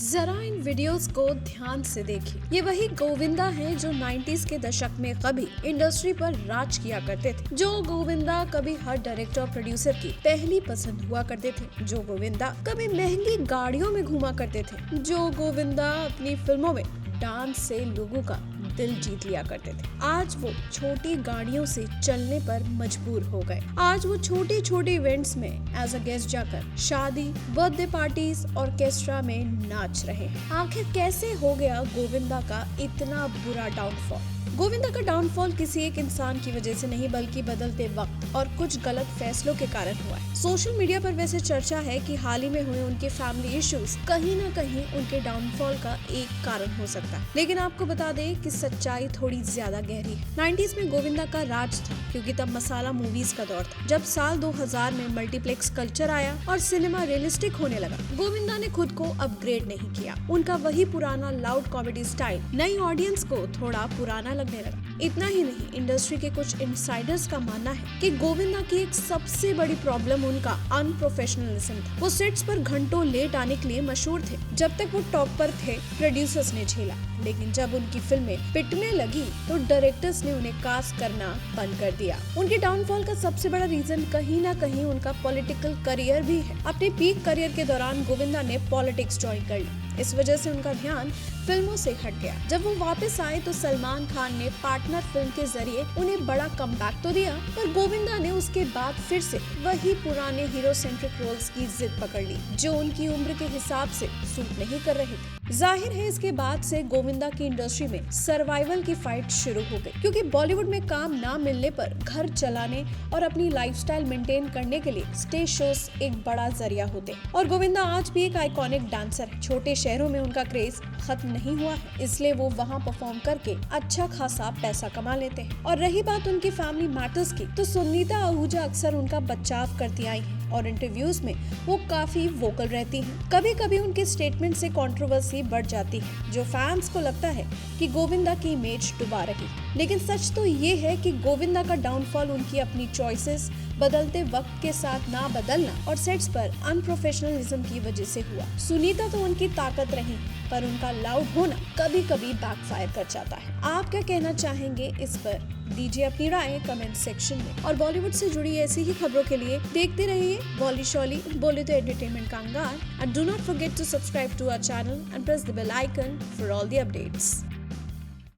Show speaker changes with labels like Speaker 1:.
Speaker 1: जरा इन वीडियोस को ध्यान से देखिए। ये वही गोविंदा हैं जो 90s के दशक में कभी इंडस्ट्री पर राज किया करते थे, जो गोविंदा कभी हर डायरेक्टर और प्रोड्यूसर की पहली पसंद हुआ करते थे, जो गोविंदा कभी महंगी गाड़ियों में घूमा करते थे, जो गोविंदा अपनी फिल्मों में डांस से लोगों का दिल जीत लिया करते थे। आज वो छोटी गाड़ियों से चलने पर मजबूर हो गए। आज वो छोटे छोटे इवेंट्स में एज अ गेस्ट जाकर शादी, बर्थडे पार्टीज, ऑर्केस्ट्रा में नाच रहे हैं। आखिर कैसे हो गया गोविंदा का इतना बुरा डाउनफॉल? गोविंदा का डाउनफॉल किसी एक इंसान की वजह से नहीं, बल्कि बदलते वक्त और कुछ गलत फैसलों के कारण हुआ है। सोशल मीडिया पर वैसे चर्चा है कि हाल ही में हुए उनके फैमिली इश्यूज कहीं न कहीं उनके डाउनफॉल का एक कारण हो सकता है, लेकिन आपको बता दें कि सच्चाई थोड़ी ज्यादा गहरी है। 90s में गोविंदा का राज था, क्योंकि तब मसाला मूवीज का दौर था। जब साल 2000 में मल्टीप्लेक्स कल्चर आया और सिनेमा रियलिस्टिक होने लगा, गोविंदा ने खुद को अपग्रेड नहीं किया। उनका वही पुराना लाउड कॉमेडी स्टाइल नई ऑडियंस को थोड़ा पुराना लगने लगा। इतना ही नहीं, इंडस्ट्री के कुछ इनसाइडर्स का मानना है कि गोविंदा की एक सबसे बड़ी प्रॉब्लम उनका अनप्रोफेशनलिज्म था। वो सेट्स पर घंटों लेट आने के लिए मशहूर थे। जब तक वो टॉप पर थे, प्रोड्यूसर्स ने झेला, लेकिन जब उनकी फिल्में पिटने लगी तो डायरेक्टर्स ने उन्हें कास्ट करना बंद कर दिया। उनके डाउनफॉल का सबसे बड़ा रीजन कहीं ना कहीं उनका पॉलिटिकल करियर भी है। अपने पीक करियर के दौरान गोविंदा ने पॉलिटिक्स ज्वाइन कर ली। इस वजह से उनका ध्यान फिल्मों से हट गया। जब वो वापस आए तो सलमान खान ने पार्टनर फिल्म के जरिए उन्हें बड़ा कमबैक तो दिया, पर गोविंदा ने उसके बाद फिर से वही पुराने हीरो सेंट्रिक रोल्स की जिद पकड़ ली, जो उनकी उम्र के हिसाब से सूट नहीं कर रहे थे। जाहिर है, इसके बाद से गोविंदा की इंडस्ट्री में सर्वाइवल की फाइट शुरू हो गई, क्योंकि बॉलीवुड में काम ना मिलने पर घर चलाने और अपनी लाइफस्टाइल मेंटेन करने के लिए स्टेज शोज एक बड़ा जरिया होते हैं। और गोविंदा आज भी एक आइकॉनिक डांसर है। छोटे शहरों में उनका क्रेज खत्म नहीं हुआ है, इसलिए वो वहाँ परफॉर्म करके अच्छा खासा पैसा कमा लेते हैं। और रही बात उनकी फैमिली मैटर्स की, तो सुनीता आहूजा अक्सर उनका बचाव करती आई है और इंटरव्यूज में वो काफी वोकल रहती हैं। कभी कभी उनके स्टेटमेंट से कंट्रोवर्सी बढ़ जाती है, जो फैंस को लगता है कि गोविंदा की इमेज डुबा रही। लेकिन सच तो ये है कि गोविंदा का डाउनफॉल उनकी अपनी चॉइसेस, बदलते वक्त के साथ ना बदलना और सेट्स पर अनप्रोफेशनलिज्म की वजह से हुआ। सुनीता तो उनकी ताकत रही, पर उनका लाउड होना कभी कभी बैकफायर कर जाता है। आप क्या कहना चाहेंगे इस पर? दीजिए अपनी राय कमेंट सेक्शन में। और बॉलीवुड से जुड़ी ऐसी ही खबरों के लिए देखते रहिए बॉली शॉली, बोले तो एंटरटेनमेंट का अंगार। And do not forget to subscribe to our channel and press the bell icon for all the updates.